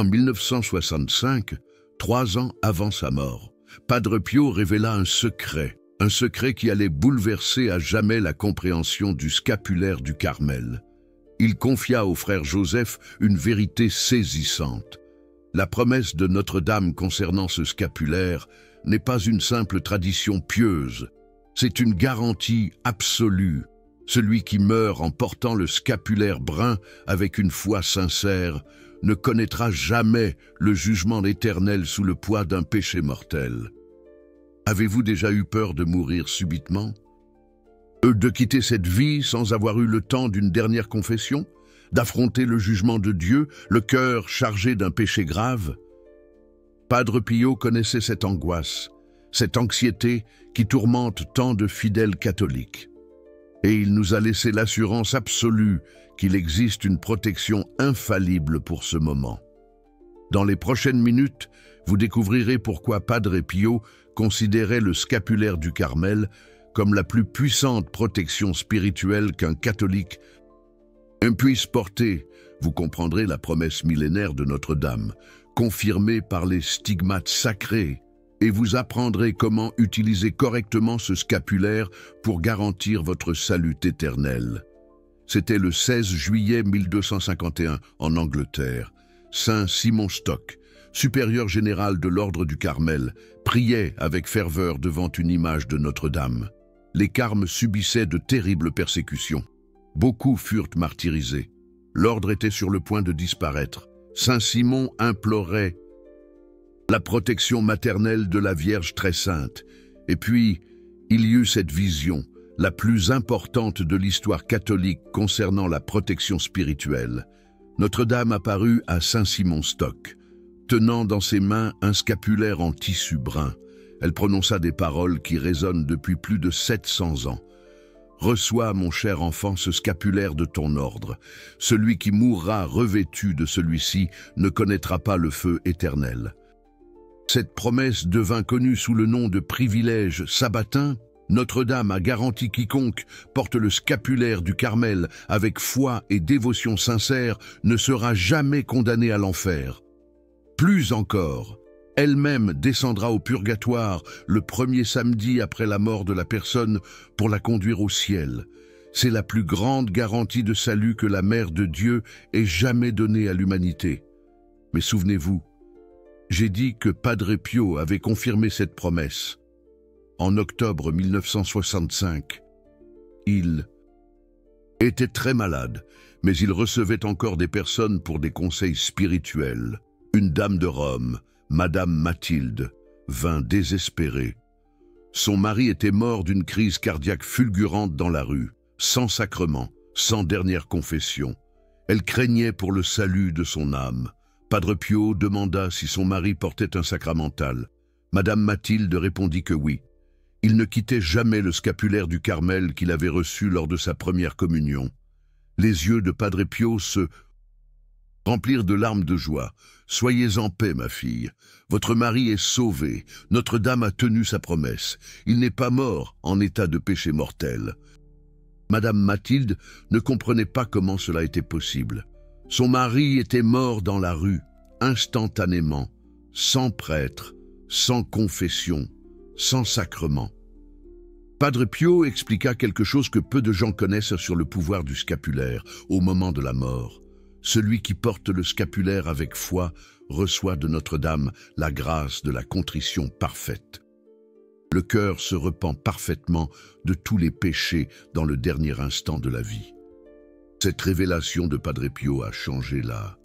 En 1965, 3 ans avant sa mort, Padre Pio révéla un secret qui allait bouleverser à jamais la compréhension du scapulaire du Carmel. Il confia au frère Joseph une vérité saisissante. La promesse de Notre-Dame concernant ce scapulaire n'est pas une simple tradition pieuse, c'est une garantie absolue. Celui qui meurt en portant le scapulaire brun avec une foi sincère ne connaîtra jamais le jugement éternel sous le poids d'un péché mortel. Avez-vous déjà eu peur de mourir subitement? De quitter cette vie sans avoir eu le temps d'une dernière confession? D'affronter le jugement de Dieu, le cœur chargé d'un péché grave? Padre Pio connaissait cette angoisse, cette anxiété qui tourmente tant de fidèles catholiques. Et il nous a laissé l'assurance absolue qu'il existe une protection infaillible pour ce moment. Dans les prochaines minutes, vous découvrirez pourquoi Padre Pio considérait le scapulaire du Carmel comme la plus puissante protection spirituelle qu'un catholique puisse porter. Vous comprendrez la promesse millénaire de Notre-Dame, confirmée par les stigmates sacrés, et vous apprendrez comment utiliser correctement ce scapulaire pour garantir votre salut éternel. C'était le 16 juillet 1251 en Angleterre. Saint Simon Stock, supérieur général de l'ordre du Carmel, priait avec ferveur devant une image de Notre-Dame. Les Carmes subissaient de terribles persécutions. Beaucoup furent martyrisés. L'ordre était sur le point de disparaître. Saint Simon implorait la protection maternelle de la Vierge très sainte. Et puis, il y eut cette vision, la plus importante de l'histoire catholique concernant la protection spirituelle. Notre-Dame apparut à Saint Simon Stock, tenant dans ses mains un scapulaire en tissu brun. Elle prononça des paroles qui résonnent depuis plus de 700 ans. « Reçois, mon cher enfant, ce scapulaire de ton ordre. Celui qui mourra revêtu de celui-ci ne connaîtra pas le feu éternel. » Cette promesse devint connue sous le nom de privilège sabbatin. Notre-Dame a garanti quiconque porte le scapulaire du Carmel avec foi et dévotion sincère ne sera jamais condamné à l'enfer. Plus encore, elle-même descendra au purgatoire le premier samedi après la mort de la personne pour la conduire au ciel. C'est la plus grande garantie de salut que la Mère de Dieu ait jamais donnée à l'humanité. Mais souvenez-vous, j'ai dit que Padre Pio avait confirmé cette promesse. En octobre 1965, il était très malade, mais il recevait encore des personnes pour des conseils spirituels. Une dame de Rome, Madame Mathilde, vint désespérée. Son mari était mort d'une crise cardiaque fulgurante dans la rue, sans sacrement, sans dernière confession. Elle craignait pour le salut de son âme. Padre Pio demanda si son mari portait un sacramental. Madame Mathilde répondit que oui. Il ne quittait jamais le scapulaire du Carmel qu'il avait reçu lors de sa première communion. Les yeux de Padre Pio se remplirent de larmes de joie. « Soyez en paix, ma fille. Votre mari est sauvé. Notre-Dame a tenu sa promesse. Il n'est pas mort en état de péché mortel. » Madame Mathilde ne comprenait pas comment cela était possible. Son mari était mort dans la rue, instantanément, sans prêtre, sans confession, sans sacrement. Padre Pio expliqua quelque chose que peu de gens connaissent sur le pouvoir du scapulaire au moment de la mort. Celui qui porte le scapulaire avec foi reçoit de Notre-Dame la grâce de la contrition parfaite. Le cœur se repent parfaitement de tous les péchés dans le dernier instant de la vie. Cette révélation de Padre Pio a changé la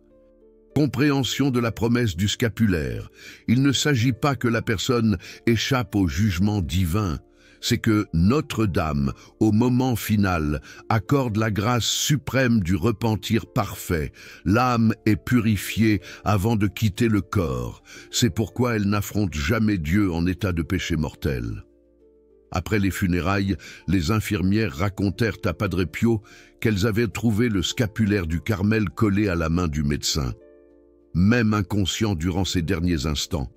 compréhension de la promesse du scapulaire. Il ne s'agit pas que la personne échappe au jugement divin, c'est que Notre-Dame, au moment final, accorde la grâce suprême du repentir parfait. L'âme est purifiée avant de quitter le corps. C'est pourquoi elle n'affronte jamais Dieu en état de péché mortel. Après les funérailles, les infirmières racontèrent à Padre Pio qu'elles avaient trouvé le scapulaire du Carmel collé à la main du médecin. Même inconscient durant ces derniers instants,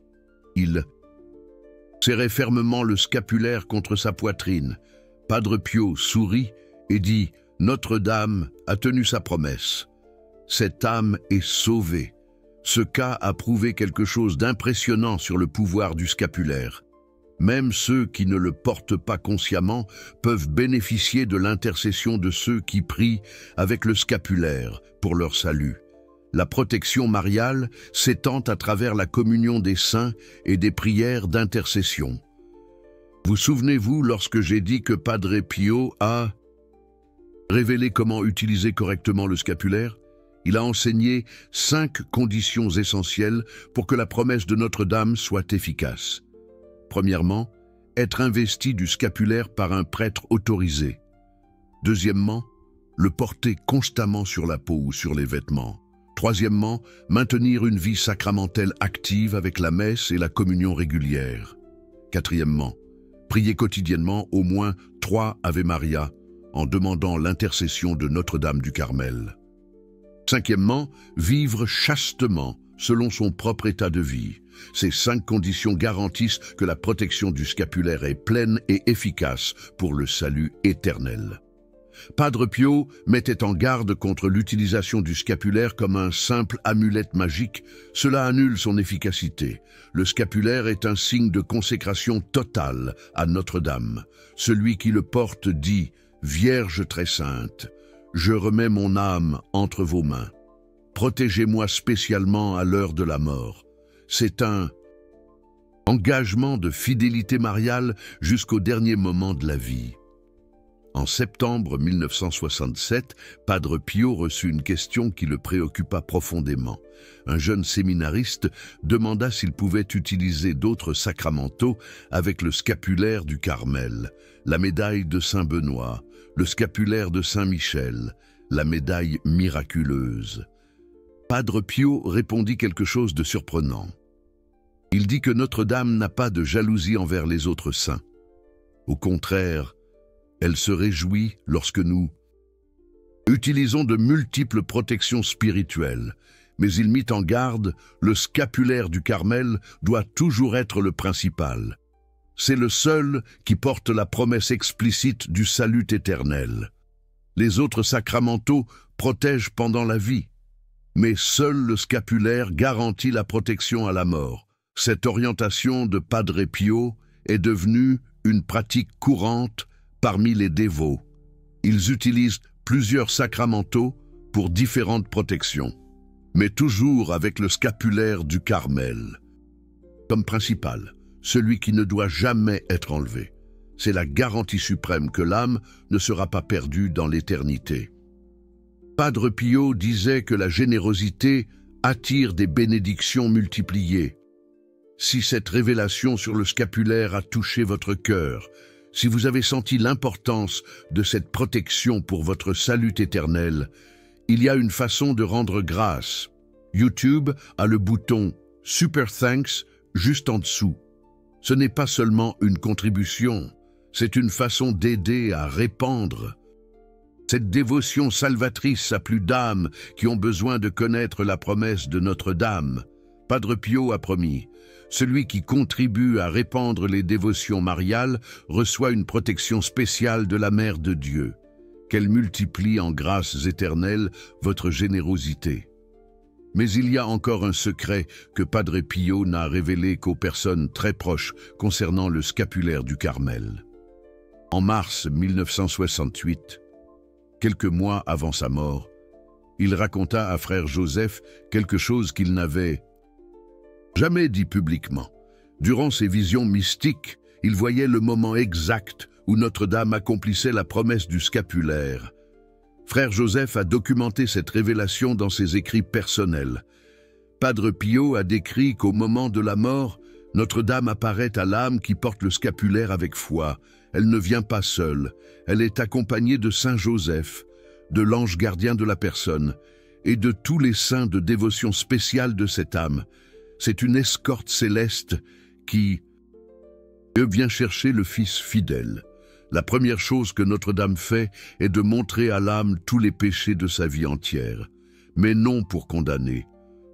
il serrait fermement le scapulaire contre sa poitrine. Padre Pio sourit et dit « Notre-Dame a tenu sa promesse. Cette âme est sauvée. Ce cas a prouvé quelque chose d'impressionnant sur le pouvoir du scapulaire. Même ceux qui ne le portent pas consciemment peuvent bénéficier de l'intercession de ceux qui prient avec le scapulaire pour leur salut. La protection mariale s'étend à travers la communion des saints et des prières d'intercession. Vous souvenez-vous lorsque j'ai dit que Padre Pio a révélé comment utiliser correctement le scapulaire? Il a enseigné 5 conditions essentielles pour que la promesse de Notre-Dame soit efficace. Premièrement, être investi du scapulaire par un prêtre autorisé. Deuxièmement, le porter constamment sur la peau ou sur les vêtements. Troisièmement, maintenir une vie sacramentelle active avec la messe et la communion régulière. Quatrièmement, prier quotidiennement au moins 3 Ave Maria en demandant l'intercession de Notre-Dame du Carmel. Cinquièmement, vivre chastement selon son propre état de vie. Ces 5 conditions garantissent que la protection du scapulaire est pleine et efficace pour le salut éternel. Padre Pio mettait en garde contre l'utilisation du scapulaire comme un simple amulette magique. Cela annule son efficacité. Le scapulaire est un signe de consécration totale à Notre-Dame. Celui qui le porte dit « Vierge très sainte, je remets mon âme entre vos mains. Protégez-moi spécialement à l'heure de la mort. » C'est un engagement de fidélité mariale jusqu'au dernier moment de la vie. En septembre 1967, Padre Pio reçut une question qui le préoccupa profondément. Un jeune séminariste demanda s'il pouvait utiliser d'autres sacramentaux avec le scapulaire du Carmel, la médaille de Saint-Benoît, le scapulaire de Saint-Michel, la médaille miraculeuse. Padre Pio répondit quelque chose de surprenant. Il dit que Notre-Dame n'a pas de jalousie envers les autres saints. Au contraire, elle se réjouit lorsque nous utilisons de multiples protections spirituelles, mais il mit en garde, le scapulaire du Carmel doit toujours être le principal. C'est le seul qui porte la promesse explicite du salut éternel. Les autres sacramentaux protègent pendant la vie, mais seul le scapulaire garantit la protection à la mort. Cette orientation de Padre Pio est devenue une pratique courante parmi les dévots. Ils utilisent plusieurs sacramentaux pour différentes protections, mais toujours avec le scapulaire du Carmel comme principal, celui qui ne doit jamais être enlevé. C'est la garantie suprême que l'âme ne sera pas perdue dans l'éternité. Padre Pio disait que la générosité attire des bénédictions multipliées. Si cette révélation sur le scapulaire a touché votre cœur, si vous avez senti l'importance de cette protection pour votre salut éternel, il y a une façon de rendre grâce. YouTube a le bouton « Super Thanks » juste en dessous. Ce n'est pas seulement une contribution, c'est une façon d'aider à répandre cette dévotion salvatrice à plus d'âmes qui ont besoin de connaître la promesse de Notre-Dame. Padre Pio a promis, celui qui contribue à répandre les dévotions mariales reçoit une protection spéciale de la Mère de Dieu. Qu'elle multiplie en grâces éternelles votre générosité. Mais il y a encore un secret que Padre Pio n'a révélé qu'aux personnes très proches concernant le scapulaire du Carmel. En mars 1968, quelques mois avant sa mort, il raconta à frère Joseph quelque chose qu'il n'avait jamais dit publiquement. Durant ses visions mystiques, il voyait le moment exact où Notre-Dame accomplissait la promesse du scapulaire. Frère Joseph a documenté cette révélation dans ses écrits personnels. Padre Pio a décrit qu'au moment de la mort, Notre-Dame apparaît à l'âme qui porte le scapulaire avec foi. Elle ne vient pas seule, elle est accompagnée de Saint Joseph, de l'ange gardien de la personne, et de tous les saints de dévotion spéciale de cette âme. C'est une escorte céleste qui vient chercher le Fils fidèle. La première chose que Notre-Dame fait est de montrer à l'âme tous les péchés de sa vie entière, mais non pour condamner,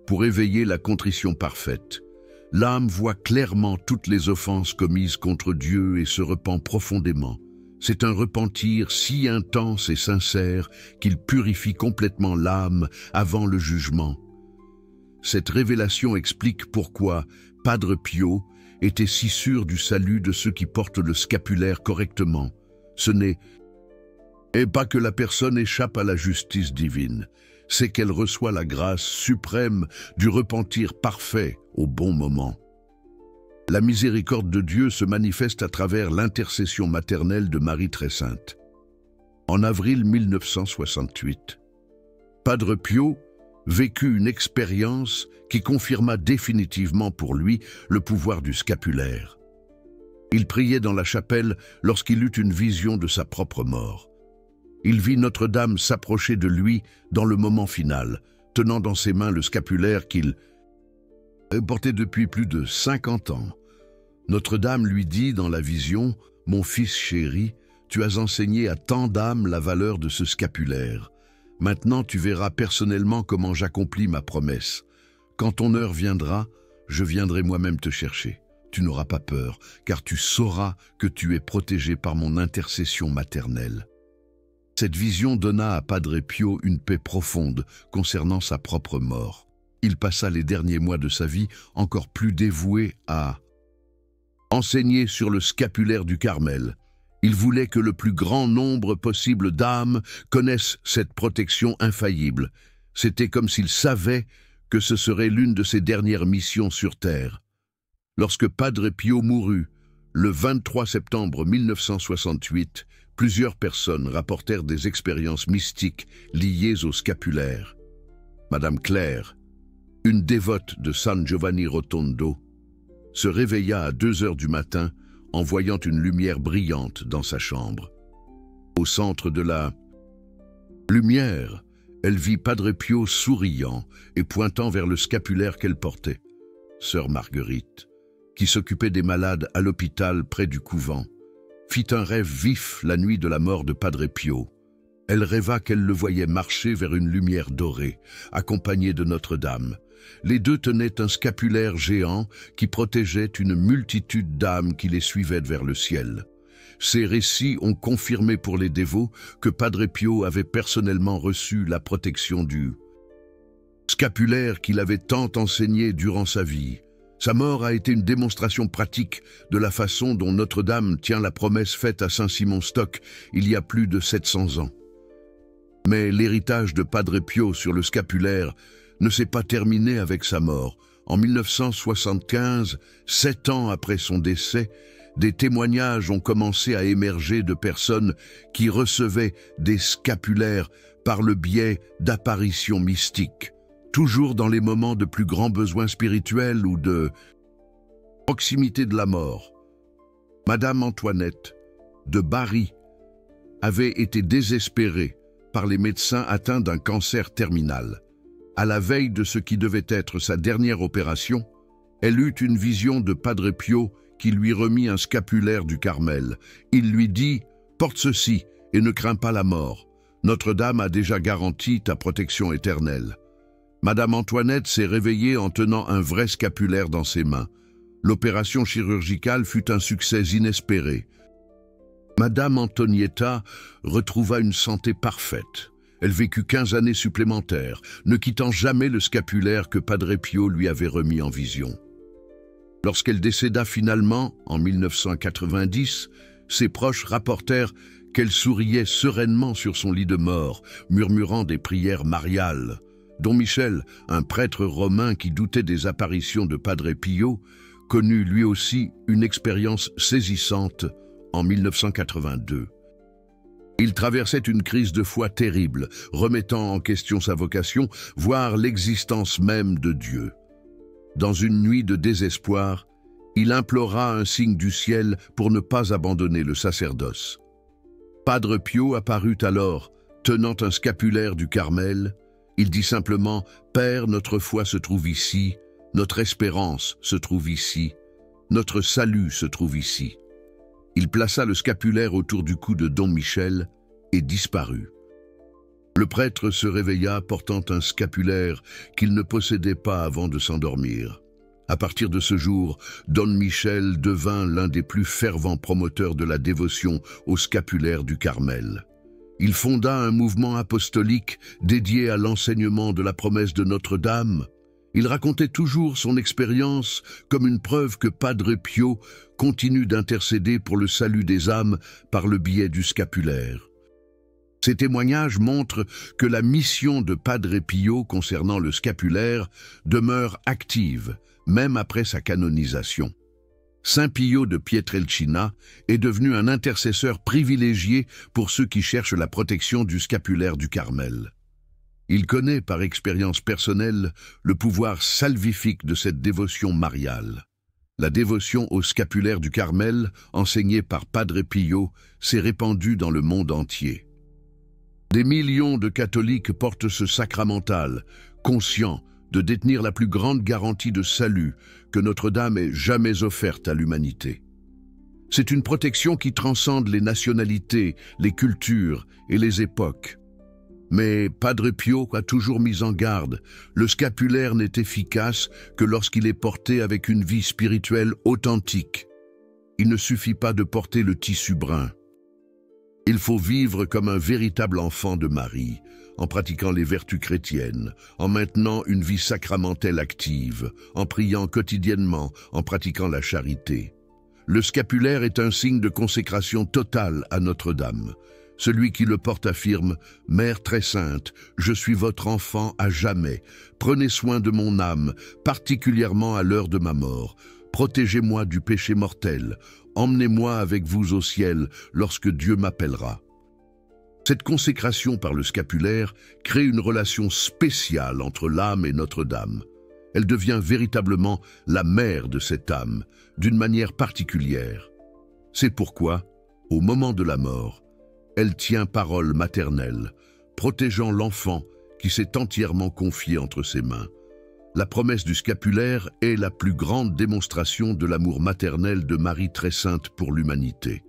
pour éveiller la contrition parfaite. L'âme voit clairement toutes les offenses commises contre Dieu et se repent profondément. C'est un repentir si intense et sincère qu'il purifie complètement l'âme avant le jugement. Cette révélation explique pourquoi Padre Pio était si sûr du salut de ceux qui portent le scapulaire correctement. Ce n'est pas que la personne échappe à la justice divine, c'est qu'elle reçoit la grâce suprême du repentir parfait au bon moment. La miséricorde de Dieu se manifeste à travers l'intercession maternelle de Marie très sainte. En avril 1968, Padre Pio vécut une expérience qui confirma définitivement pour lui le pouvoir du scapulaire. Il priait dans la chapelle lorsqu'il eut une vision de sa propre mort. Il vit Notre-Dame s'approcher de lui dans le moment final, tenant dans ses mains le scapulaire qu'il portait depuis plus de 50 ans. Notre-Dame lui dit dans la vision « Mon fils chéri, tu as enseigné à tant d'âmes la valeur de ce scapulaire. Maintenant tu verras personnellement comment j'accomplis ma promesse. Quand ton heure viendra, je viendrai moi-même te chercher. Tu n'auras pas peur, car tu sauras que tu es protégé par mon intercession maternelle. » Cette vision donna à Padre Pio une paix profonde concernant sa propre mort. Il passa les derniers mois de sa vie encore plus dévoué à enseigner sur le scapulaire du Carmel. Il voulait que le plus grand nombre possible d'âmes connaissent cette protection infaillible. C'était comme s'il savait que ce serait l'une de ses dernières missions sur terre. Lorsque Padre Pio mourut, le 23 septembre 1968, plusieurs personnes rapportèrent des expériences mystiques liées au scapulaire. Madame Claire, une dévote de San Giovanni Rotondo, se réveilla à 2 heures du matin en voyant une lumière brillante dans sa chambre. Au centre de la lumière, elle vit Padre Pio souriant et pointant vers le scapulaire qu'elle portait. Sœur Marguerite, qui s'occupait des malades à l'hôpital près du couvent, fit un rêve vif la nuit de la mort de Padre Pio. Elle rêva qu'elle le voyait marcher vers une lumière dorée, accompagné de Notre-Dame. Les deux tenaient un scapulaire géant qui protégeait une multitude d'âmes qui les suivaient vers le ciel. Ces récits ont confirmé pour les dévots que Padre Pio avait personnellement reçu la protection du scapulaire qu'il avait tant enseigné durant sa vie. Sa mort a été une démonstration pratique de la façon dont Notre-Dame tient la promesse faite à Saint-Simon Stock il y a plus de 700 ans. Mais l'héritage de Padre Pio sur le scapulaire ne s'est pas terminé avec sa mort. En 1975, 7 ans après son décès, des témoignages ont commencé à émerger de personnes qui recevaient des scapulaires par le biais d'apparitions mystiques. Toujours dans les moments de plus grand besoin spirituel ou de proximité de la mort. Madame Antoinette de Bari avait été désespérée par les médecins atteints d'un cancer terminal. À la veille de ce qui devait être sa dernière opération, elle eut une vision de Padre Pio qui lui remit un scapulaire du Carmel. Il lui dit « Porte ceci et ne crains pas la mort. Notre-Dame a déjà garanti ta protection éternelle. » Madame Antoinette s'est réveillée en tenant un vrai scapulaire dans ses mains. L'opération chirurgicale fut un succès inespéré. Madame Antonietta retrouva une santé parfaite. Elle vécut 15 années supplémentaires, ne quittant jamais le scapulaire que Padre Pio lui avait remis en vision. Lorsqu'elle décéda finalement, en 1990, ses proches rapportèrent qu'elle souriait sereinement sur son lit de mort, murmurant des prières mariales. Don Michel, un prêtre romain qui doutait des apparitions de Padre Pio, connut lui aussi une expérience saisissante en 1982. Il traversait une crise de foi terrible, remettant en question sa vocation, voire l'existence même de Dieu. Dans une nuit de désespoir, il implora un signe du ciel pour ne pas abandonner le sacerdoce. Padre Pio apparut alors, tenant un scapulaire du Carmel. Il dit simplement « Père, notre foi se trouve ici, notre espérance se trouve ici, notre salut se trouve ici. » Il plaça le scapulaire autour du cou de Don Michel et disparut. Le prêtre se réveilla portant un scapulaire qu'il ne possédait pas avant de s'endormir. À partir de ce jour, Don Michel devint l'un des plus fervents promoteurs de la dévotion au scapulaire du Carmel. Il fonda un mouvement apostolique dédié à l'enseignement de la promesse de Notre-Dame Il racontait toujours son expérience comme une preuve que Padre Pio continue d'intercéder pour le salut des âmes par le biais du scapulaire. Ces témoignages montrent que la mission de Padre Pio concernant le scapulaire demeure active, même après sa canonisation. Saint Pio de Pietrelcina est devenu un intercesseur privilégié pour ceux qui cherchent la protection du scapulaire du Carmel. Il connaît par expérience personnelle le pouvoir salvifique de cette dévotion mariale. La dévotion au scapulaire du Carmel, enseignée par Padre Pio, s'est répandue dans le monde entier. Des millions de catholiques portent ce sacramental, conscients de détenir la plus grande garantie de salut que Notre-Dame ait jamais offerte à l'humanité. C'est une protection qui transcende les nationalités, les cultures et les époques. Mais Padre Pio a toujours mis en garde, le scapulaire n'est efficace que lorsqu'il est porté avec une vie spirituelle authentique. Il ne suffit pas de porter le tissu brun. Il faut vivre comme un véritable enfant de Marie, en pratiquant les vertus chrétiennes, en maintenant une vie sacramentelle active, en priant quotidiennement, en pratiquant la charité. Le scapulaire est un signe de consécration totale à Notre-Dame. Celui qui le porte affirme « Mère très sainte, je suis votre enfant à jamais. Prenez soin de mon âme, particulièrement à l'heure de ma mort. Protégez-moi du péché mortel. Emmenez-moi avec vous au ciel lorsque Dieu m'appellera. » Cette consécration par le scapulaire crée une relation spéciale entre l'âme et Notre-Dame. Elle devient véritablement la mère de cette âme, d'une manière particulière. C'est pourquoi, au moment de la mort, elle tient parole maternelle, protégeant l'enfant qui s'est entièrement confié entre ses mains. La promesse du scapulaire est la plus grande démonstration de l'amour maternel de Marie très sainte pour l'humanité.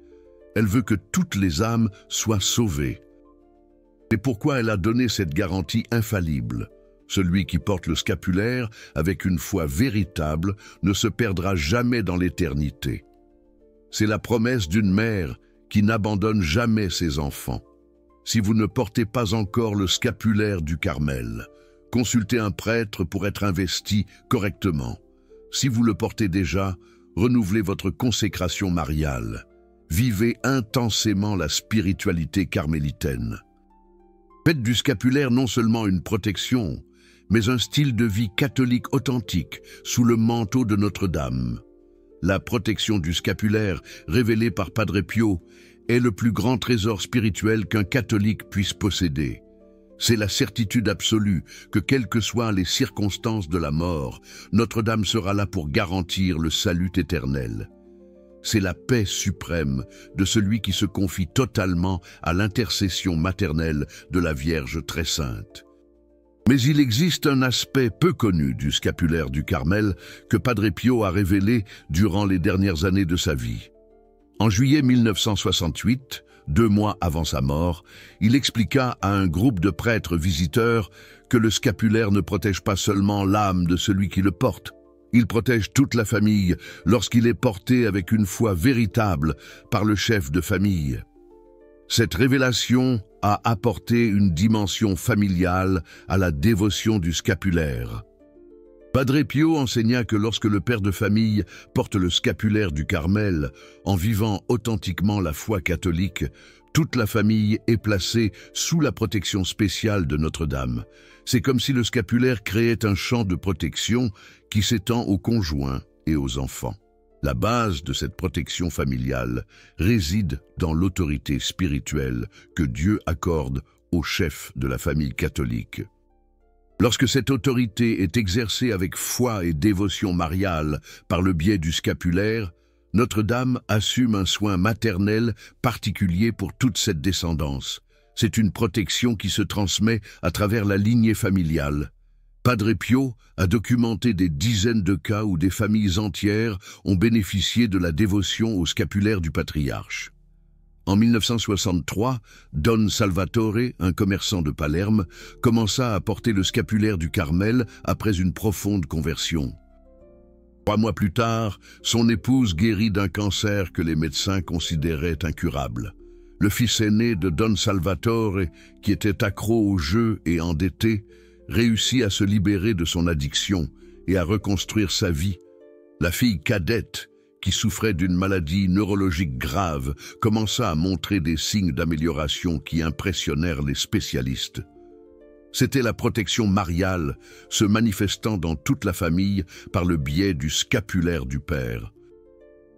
Elle veut que toutes les âmes soient sauvées. C'est pourquoi elle a donné cette garantie infaillible. Celui qui porte le scapulaire avec une foi véritable ne se perdra jamais dans l'éternité. C'est la promesse d'une mère qui n'abandonne jamais ses enfants. Si vous ne portez pas encore le scapulaire du Carmel, consultez un prêtre pour être investi correctement. Si vous le portez déjà, renouvelez votre consécration mariale. Vivez intensément la spiritualité carmélitaine. Faites du scapulaire non seulement une protection, mais un style de vie catholique authentique sous le manteau de Notre-Dame. La protection du scapulaire, révélée par Padre Pio, est le plus grand trésor spirituel qu'un catholique puisse posséder. C'est la certitude absolue que, quelles que soient les circonstances de la mort, Notre-Dame sera là pour garantir le salut éternel. C'est la paix suprême de celui qui se confie totalement à l'intercession maternelle de la Vierge très sainte. Mais il existe un aspect peu connu du scapulaire du Carmel que Padre Pio a révélé durant les dernières années de sa vie. En juillet 1968, 2 mois avant sa mort, il expliqua à un groupe de prêtres visiteurs que le scapulaire ne protège pas seulement l'âme de celui qui le porte. Il protège toute la famille lorsqu'il est porté avec une foi véritable par le chef de famille. Cette révélation a apporté une dimension familiale à la dévotion du scapulaire. Padre Pio enseigna que lorsque le père de famille porte le scapulaire du Carmel, en vivant authentiquement la foi catholique, toute la famille est placée sous la protection spéciale de Notre-Dame. C'est comme si le scapulaire créait un champ de protection qui s'étend aux conjoints et aux enfants. La base de cette protection familiale réside dans l'autorité spirituelle que Dieu accorde au chef de la famille catholique. Lorsque cette autorité est exercée avec foi et dévotion mariale par le biais du scapulaire, Notre-Dame assume un soin maternel particulier pour toute cette descendance. C'est une protection qui se transmet à travers la lignée familiale. Padre Pio a documenté des dizaines de cas où des familles entières ont bénéficié de la dévotion au scapulaire du patriarche. En 1963, Don Salvatore, un commerçant de Palerme, commença à porter le scapulaire du Carmel après une profonde conversion. 3 mois plus tard, son épouse guérit d'un cancer que les médecins considéraient incurable. Le fils aîné de Don Salvatore, qui était accro au jeu et endetté, réussit à se libérer de son addiction et à reconstruire sa vie. La fille cadette, qui souffrait d'une maladie neurologique grave, commença à montrer des signes d'amélioration qui impressionnèrent les spécialistes. C'était la protection mariale, se manifestant dans toute la famille par le biais du scapulaire du père.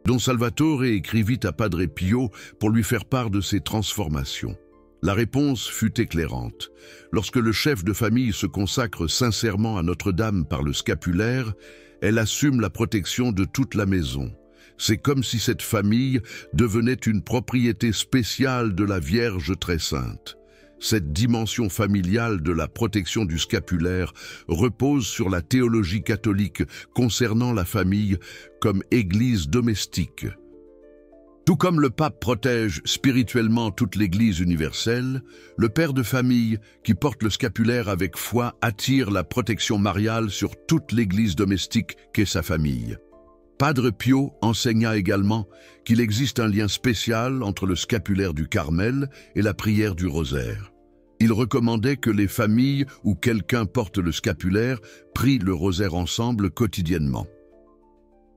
Don Salvatore écrivit à Padre Pio pour lui faire part de ces transformations. La réponse fut éclairante. Lorsque le chef de famille se consacre sincèrement à Notre-Dame par le scapulaire, elle assume la protection de toute la maison. C'est comme si cette famille devenait une propriété spéciale de la Vierge très sainte. Cette dimension familiale de la protection du scapulaire repose sur la théologie catholique concernant la famille comme église domestique. Tout comme le pape protège spirituellement toute l'église universelle, le père de famille qui porte le scapulaire avec foi attire la protection mariale sur toute l'église domestique qu'est sa famille. Padre Pio enseigna également qu'il existe un lien spécial entre le scapulaire du Carmel et la prière du rosaire. Il recommandait que les familles où quelqu'un porte le scapulaire prient le rosaire ensemble quotidiennement.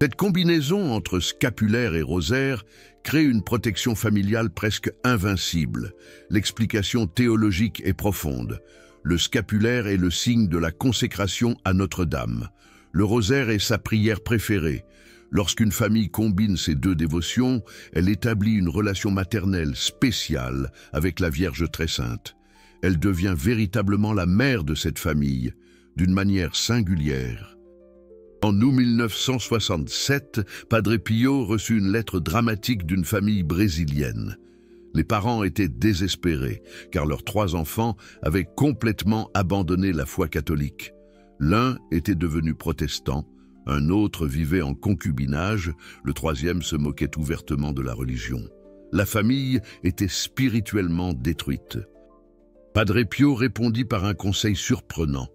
Cette combinaison entre scapulaire et rosaire crée une protection familiale presque invincible. L'explication théologique est profonde. Le scapulaire est le signe de la consécration à Notre-Dame. Le rosaire est sa prière préférée. Lorsqu'une famille combine ces deux dévotions, elle établit une relation maternelle spéciale avec la Vierge très sainte. Elle devient véritablement la mère de cette famille, d'une manière singulière. En août 1967, Padre Pio reçut une lettre dramatique d'une famille brésilienne. Les parents étaient désespérés, car leurs 3 enfants avaient complètement abandonné la foi catholique. L'un était devenu protestant, un autre vivait en concubinage, le 3e se moquait ouvertement de la religion. La famille était spirituellement détruite. Padre Pio répondit par un conseil surprenant,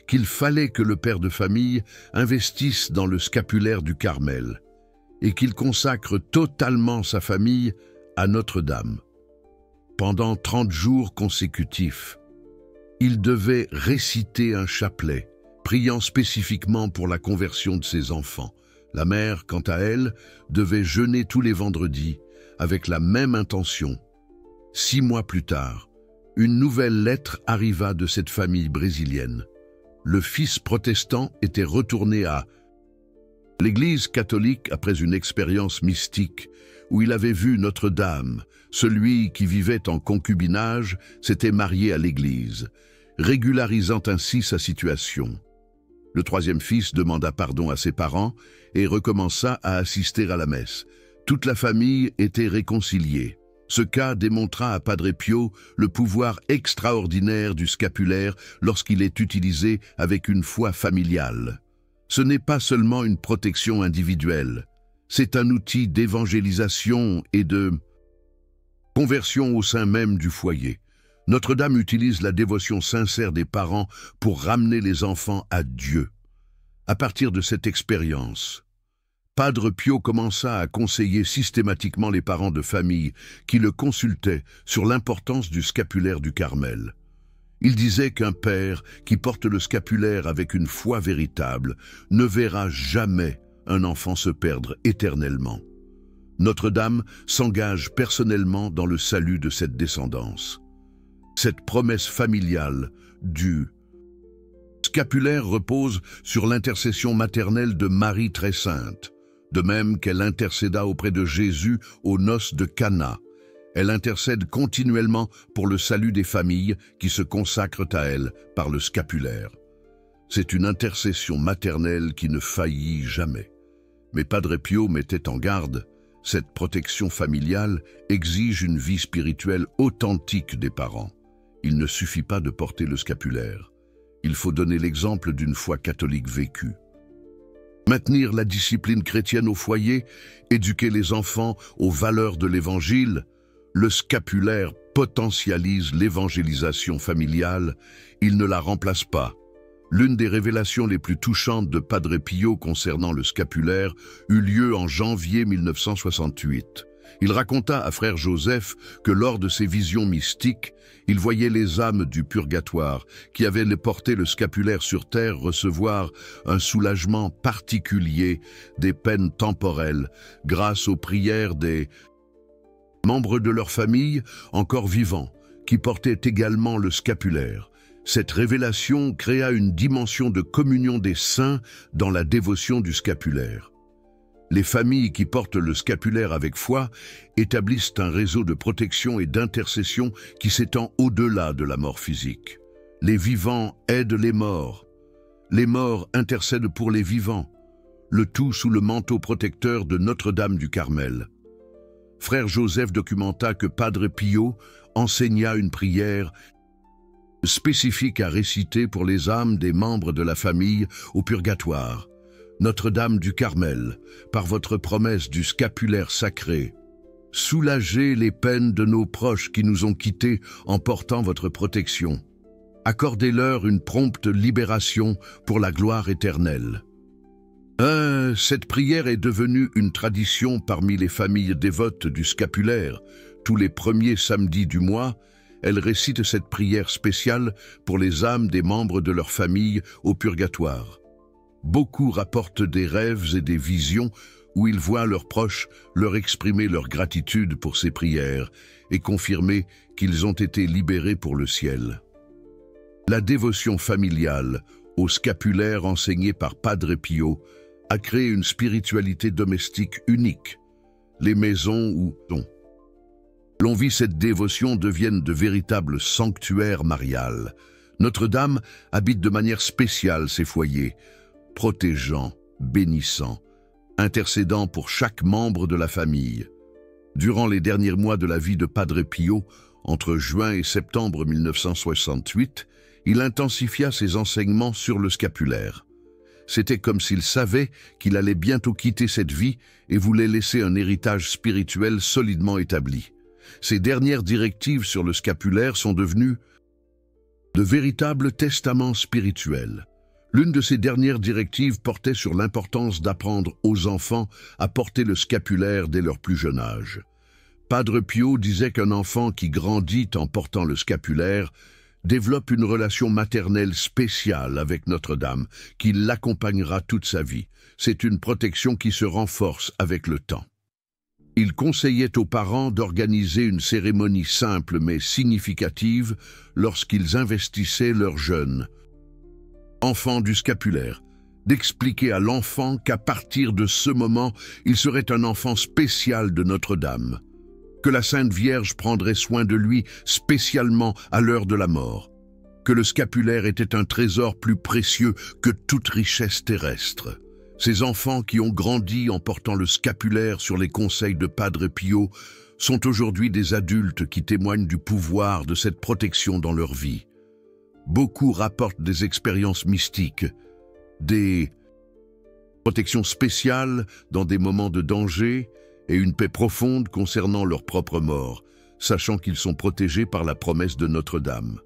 qu'il fallait que le père de famille investisse dans le scapulaire du Carmel et qu'il consacre totalement sa famille à Notre-Dame. Pendant 30 jours consécutifs, il devait réciter un chapelet, priant spécifiquement pour la conversion de ses enfants. La mère, quant à elle, devait jeûner tous les vendredis avec la même intention. 6 mois plus tard, une nouvelle lettre arriva de cette famille brésilienne. Le fils protestant était retourné à l'Église catholique après une expérience mystique où il avait vu Notre-Dame. Celui qui vivait en concubinage s'était marié à l'Église, régularisant ainsi sa situation. Le 3e fils demanda pardon à ses parents et recommença à assister à la messe. Toute la famille était réconciliée. Ce cas démontra à Padre Pio le pouvoir extraordinaire du scapulaire lorsqu'il est utilisé avec une foi familiale. Ce n'est pas seulement une protection individuelle, c'est un outil d'évangélisation et de conversion au sein même du foyer. Notre-Dame utilise la dévotion sincère des parents pour ramener les enfants à Dieu. À partir de cette expérience, Padre Pio commença à conseiller systématiquement les parents de famille qui le consultaient sur l'importance du scapulaire du Carmel. Il disait qu'un père qui porte le scapulaire avec une foi véritable ne verra jamais un enfant se perdre éternellement. Notre-Dame s'engage personnellement dans le salut de cette descendance. Cette promesse familiale du scapulaire repose sur l'intercession maternelle de Marie très sainte, de même qu'elle intercéda auprès de Jésus aux noces de Cana. Elle intercède continuellement pour le salut des familles qui se consacrent à elle par le scapulaire. C'est une intercession maternelle qui ne faillit jamais. Mais Padre Pio mettait en garde, cette protection familiale exige une vie spirituelle authentique des parents. Il ne suffit pas de porter le scapulaire. Il faut donner l'exemple d'une foi catholique vécue. Maintenir la discipline chrétienne au foyer, éduquer les enfants aux valeurs de l'Évangile, le scapulaire potentialise l'évangélisation familiale, il ne la remplace pas. L'une des révélations les plus touchantes de Padre Pio concernant le scapulaire eut lieu en janvier 1968. Il raconta à frère Joseph que lors de ses visions mystiques, il voyait les âmes du purgatoire qui avaient porté le scapulaire sur terre recevoir un soulagement particulier des peines temporelles grâce aux prières des membres de leur famille encore vivants qui portaient également le scapulaire. Cette révélation créa une dimension de communion des saints dans la dévotion du scapulaire. Les familles qui portent le scapulaire avec foi établissent un réseau de protection et d'intercession qui s'étend au-delà de la mort physique. Les vivants aident les morts intercèdent pour les vivants, le tout sous le manteau protecteur de Notre-Dame du Carmel. Frère Joseph documenta que Padre Pio enseigna une prière spécifique à réciter pour les âmes des membres de la famille au purgatoire. Notre-Dame du Carmel, par votre promesse du scapulaire sacré, soulagez les peines de nos proches qui nous ont quittés en portant votre protection. Accordez-leur une prompte libération pour la gloire éternelle. Cette prière est devenue une tradition parmi les familles dévotes du scapulaire. Tous les premiers samedis du mois, elles récitent cette prière spéciale pour les âmes des membres de leur famille au purgatoire. Beaucoup rapportent des rêves et des visions où ils voient leurs proches leur exprimer leur gratitude pour ces prières et confirmer qu'ils ont été libérés pour le ciel. La dévotion familiale au scapulaire enseigné par Padre Pio a créé une spiritualité domestique unique. Les maisons où l'on vit cette dévotion deviennent de véritables sanctuaires mariales. Notre-Dame habite de manière spéciale ces foyers, protégeant, bénissant, intercédant pour chaque membre de la famille. Durant les derniers mois de la vie de Padre Pio, entre juin et septembre 1968, il intensifia ses enseignements sur le scapulaire. C'était comme s'il savait qu'il allait bientôt quitter cette vie et voulait laisser un héritage spirituel solidement établi. Ces dernières directives sur le scapulaire sont devenues de véritables testaments spirituels. L'une de ces dernières directives portait sur l'importance d'apprendre aux enfants à porter le scapulaire dès leur plus jeune âge. Padre Pio disait qu'un enfant qui grandit en portant le scapulaire développe une relation maternelle spéciale avec Notre-Dame, qui l'accompagnera toute sa vie. C'est une protection qui se renforce avec le temps. Il conseillait aux parents d'organiser une cérémonie simple mais significative lorsqu'ils investissaient leurs jeunes enfants du scapulaire, d'expliquer à l'enfant qu'à partir de ce moment, il serait un enfant spécial de Notre-Dame, que la Sainte Vierge prendrait soin de lui spécialement à l'heure de la mort, que le scapulaire était un trésor plus précieux que toute richesse terrestre. Ces enfants qui ont grandi en portant le scapulaire sur les conseils de Padre Pio sont aujourd'hui des adultes qui témoignent du pouvoir de cette protection dans leur vie. Beaucoup rapportent des expériences mystiques, des protections spéciales dans des moments de danger et une paix profonde concernant leur propre mort, sachant qu'ils sont protégés par la promesse de Notre-Dame.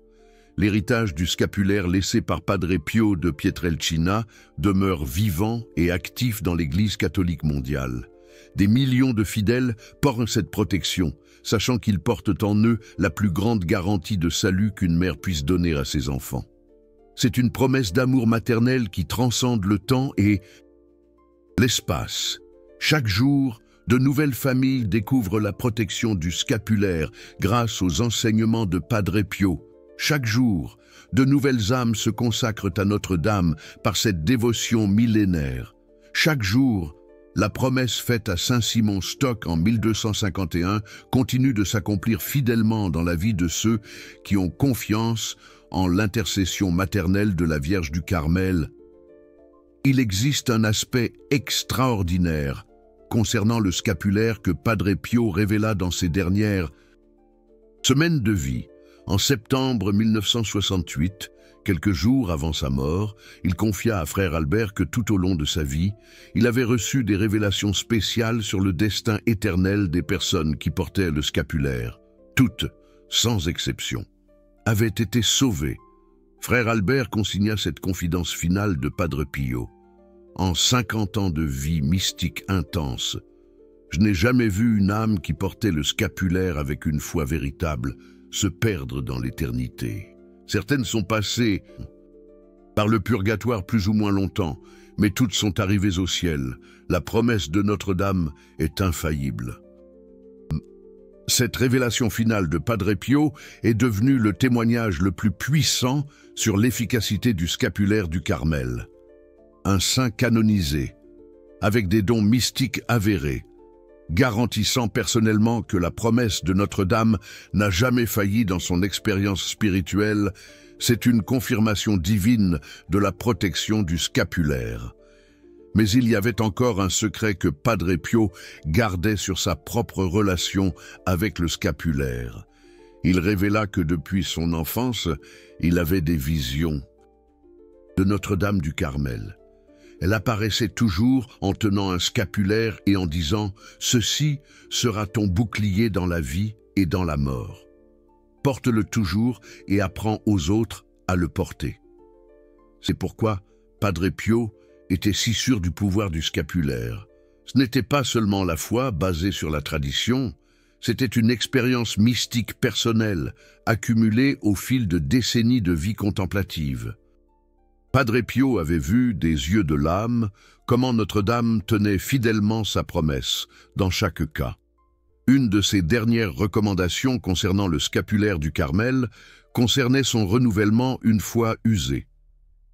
L'héritage du scapulaire laissé par Padre Pio de Pietrelcina demeure vivant et actif dans l'Église catholique mondiale. Des millions de fidèles portent cette protection, sachant qu'ils portent en eux la plus grande garantie de salut qu'une mère puisse donner à ses enfants. C'est une promesse d'amour maternel qui transcende le temps et l'espace. Chaque jour, de nouvelles familles découvrent la protection du scapulaire grâce aux enseignements de Padre Pio. Chaque jour, de nouvelles âmes se consacrent à Notre-Dame par cette dévotion millénaire. Chaque jour, la promesse faite à Saint Simon Stock en 1251 continue de s'accomplir fidèlement dans la vie de ceux qui ont confiance en l'intercession maternelle de la Vierge du Carmel. Il existe un aspect extraordinaire concernant le scapulaire que Padre Pio révéla dans ses dernières semaines de vie. En septembre 1968, quelques jours avant sa mort, il confia à frère Albert que tout au long de sa vie, il avait reçu des révélations spéciales sur le destin éternel des personnes qui portaient le scapulaire. Toutes, sans exception, avaient été sauvées. Frère Albert consigna cette confidence finale de Padre Pio. En 50 ans de vie mystique intense, Je n'ai jamais vu une âme qui portait le scapulaire avec une foi véritable se perdre dans l'éternité. Certaines sont passées par le purgatoire plus ou moins longtemps, mais toutes sont arrivées au ciel. La promesse de Notre-Dame est infaillible. Cette révélation finale de Padre Pio est devenue le témoignage le plus puissant sur l'efficacité du scapulaire du Carmel. Un saint canonisé, avec des dons mystiques avérés, garantissant personnellement que la promesse de Notre-Dame n'a jamais failli dans son expérience spirituelle, c'est une confirmation divine de la protection du scapulaire. Mais il y avait encore un secret que Padre Pio gardait sur sa propre relation avec le scapulaire. Il révéla que depuis son enfance, il avait des visions de Notre-Dame du Carmel. Elle apparaissait toujours en tenant un scapulaire et en disant « Ceci sera ton bouclier dans la vie et dans la mort. Porte-le toujours et apprends aux autres à le porter. » C'est pourquoi Padre Pio était si sûr du pouvoir du scapulaire. Ce n'était pas seulement la foi basée sur la tradition, c'était une expérience mystique personnelle, accumulée au fil de décennies de vie contemplative. Padre Pio avait vu des yeux de l'âme comment Notre-Dame tenait fidèlement sa promesse, dans chaque cas. Une de ses dernières recommandations concernant le scapulaire du Carmel concernait son renouvellement une fois usé.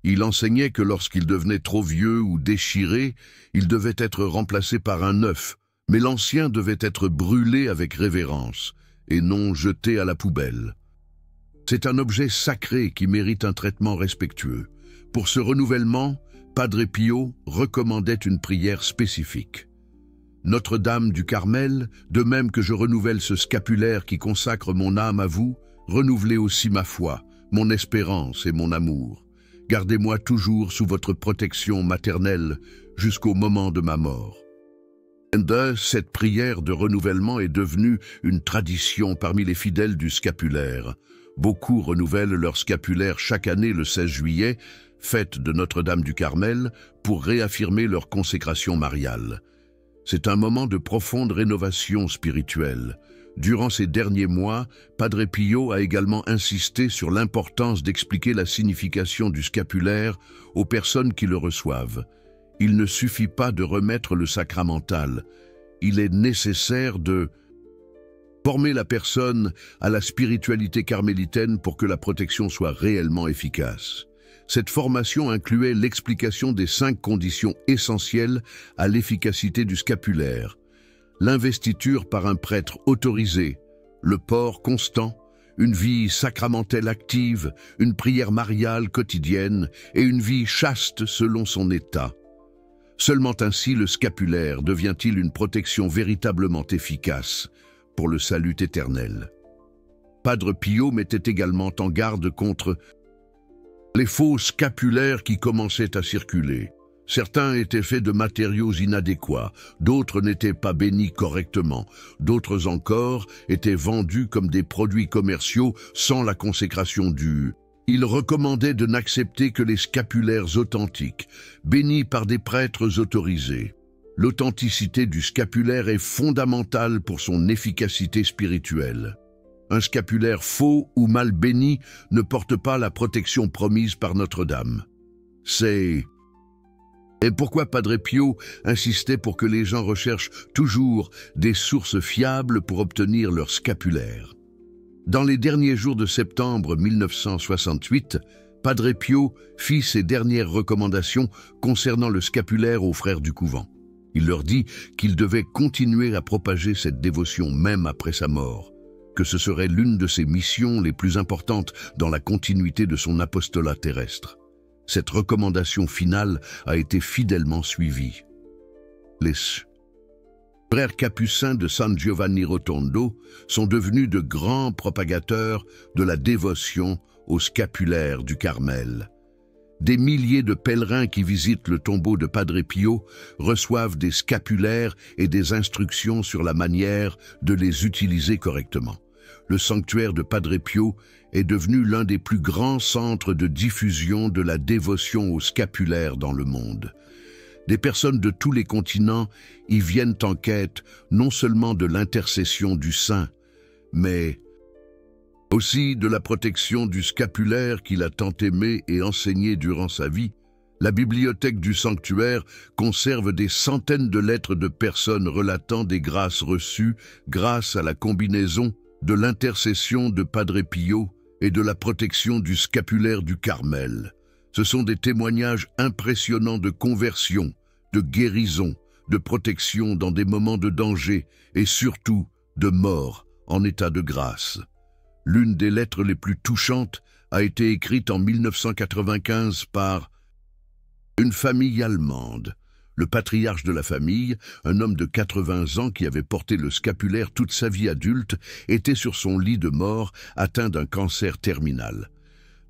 Il enseignait que lorsqu'il devenait trop vieux ou déchiré, il devait être remplacé par un neuf, mais l'ancien devait être brûlé avec révérence et non jeté à la poubelle. C'est un objet sacré qui mérite un traitement respectueux. Pour ce renouvellement, Padre Pio recommandait une prière spécifique. Notre-Dame du Carmel, de même que je renouvelle ce scapulaire qui consacre mon âme à vous, renouvelez aussi ma foi, mon espérance et mon amour. Gardez-moi toujours sous votre protection maternelle jusqu'au moment de ma mort. Cette prière de renouvellement est devenue une tradition parmi les fidèles du scapulaire. Beaucoup renouvellent leur scapulaire chaque année le 16 juillet, fête de Notre-Dame du Carmel, pour réaffirmer leur consécration mariale. C'est un moment de profonde rénovation spirituelle. Durant ces derniers mois, Padre Pio a également insisté sur l'importance d'expliquer la signification du scapulaire aux personnes qui le reçoivent. Il ne suffit pas de remettre le sacramental. Il est nécessaire de former la personne à la spiritualité carmélitaine pour que la protection soit réellement efficace. Cette formation incluait l'explication des 5 conditions essentielles à l'efficacité du scapulaire. L'investiture par un prêtre autorisé, le port constant, une vie sacramentelle active, une prière mariale quotidienne et une vie chaste selon son état. Seulement ainsi le scapulaire devient-il une protection véritablement efficace pour le salut éternel. Padre Pio mettait également en garde contre les faux scapulaires qui commençaient à circuler. Certains étaient faits de matériaux inadéquats, d'autres n'étaient pas bénis correctement, d'autres encore étaient vendus comme des produits commerciaux sans la consécration due. Il recommandait de n'accepter que les scapulaires authentiques, bénis par des prêtres autorisés. L'authenticité du scapulaire est fondamentale pour son efficacité spirituelle. Un scapulaire faux ou mal béni ne porte pas la protection promise par Notre-Dame. Et pourquoi Padre Pio insistait pour que les gens recherchent toujours des sources fiables pour obtenir leur scapulaire. Dans les derniers jours de septembre 1968, Padre Pio fit ses dernières recommandations concernant le scapulaire aux frères du couvent. Il leur dit qu'ils devaient continuer à propager cette dévotion même après sa mort, que ce serait l'une de ses missions les plus importantes dans la continuité de son apostolat terrestre. Cette recommandation finale a été fidèlement suivie. Les frères capucins de San Giovanni Rotondo sont devenus de grands propagateurs de la dévotion au scapulaire du Carmel. Des milliers de pèlerins qui visitent le tombeau de Padre Pio reçoivent des scapulaires et des instructions sur la manière de les utiliser correctement. Le sanctuaire de Padre Pio est devenu l'un des plus grands centres de diffusion de la dévotion au scapulaire dans le monde. Des personnes de tous les continents y viennent en quête non seulement de l'intercession du saint, mais aussi de la protection du scapulaire qu'il a tant aimé et enseigné durant sa vie. La bibliothèque du sanctuaire conserve des centaines de lettres de personnes relatant des grâces reçues grâce à la combinaison de l'intercession de Padre Pio et de la protection du scapulaire du Carmel. Ce sont des témoignages impressionnants de conversion, de guérison, de protection dans des moments de danger et surtout de mort en état de grâce. L'une des lettres les plus touchantes a été écrite en 1995 par une famille allemande. Le patriarche de la famille, un homme de 80 ans qui avait porté le scapulaire toute sa vie adulte, était sur son lit de mort, atteint d'un cancer terminal.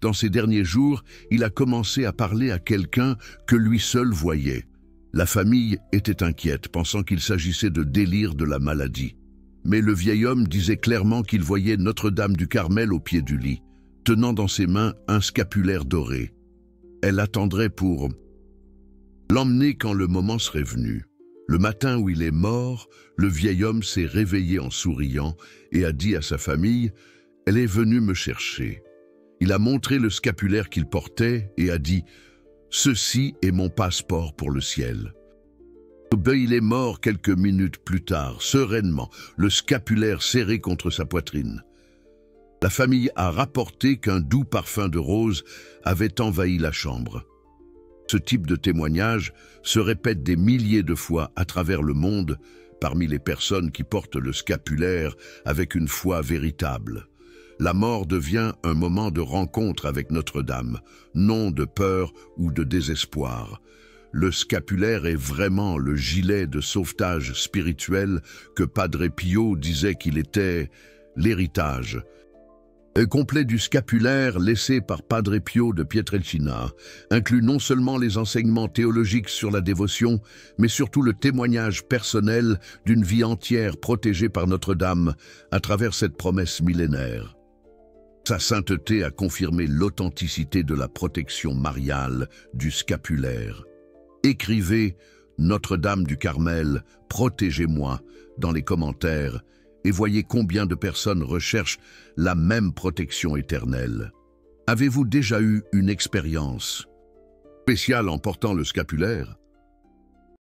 Dans ces derniers jours, il a commencé à parler à quelqu'un que lui seul voyait. La famille était inquiète, pensant qu'il s'agissait de délire de la maladie. Mais le vieil homme disait clairement qu'il voyait Notre-Dame du Carmel au pied du lit, tenant dans ses mains un scapulaire doré. Elle attendrait pour l'emmener quand le moment serait venu. Le matin où il est mort, le vieil homme s'est réveillé en souriant et a dit à sa famille « Elle est venue me chercher ». Il a montré le scapulaire qu'il portait et a dit « Ceci est mon passeport pour le ciel ». Il est mort quelques minutes plus tard, sereinement, le scapulaire serré contre sa poitrine. La famille a rapporté qu'un doux parfum de rose avait envahi la chambre. Ce type de témoignage se répète des milliers de fois à travers le monde parmi les personnes qui portent le scapulaire avec une foi véritable. La mort devient un moment de rencontre avec Notre-Dame, non de peur ou de désespoir. Le scapulaire est vraiment le gilet de sauvetage spirituel que Padre Pio disait qu'il était l'héritage complet du scapulaire laissé par Padre Pio de Pietrelcina inclut non seulement les enseignements théologiques sur la dévotion, mais surtout le témoignage personnel d'une vie entière protégée par Notre-Dame à travers cette promesse millénaire. Sa sainteté a confirmé l'authenticité de la protection mariale du scapulaire. Écrivez « Notre-Dame du Carmel, protégez-moi » dans les commentaires et voyez combien de personnes recherchent la même protection éternelle. Avez-vous déjà eu une expérience spéciale en portant le scapulaire?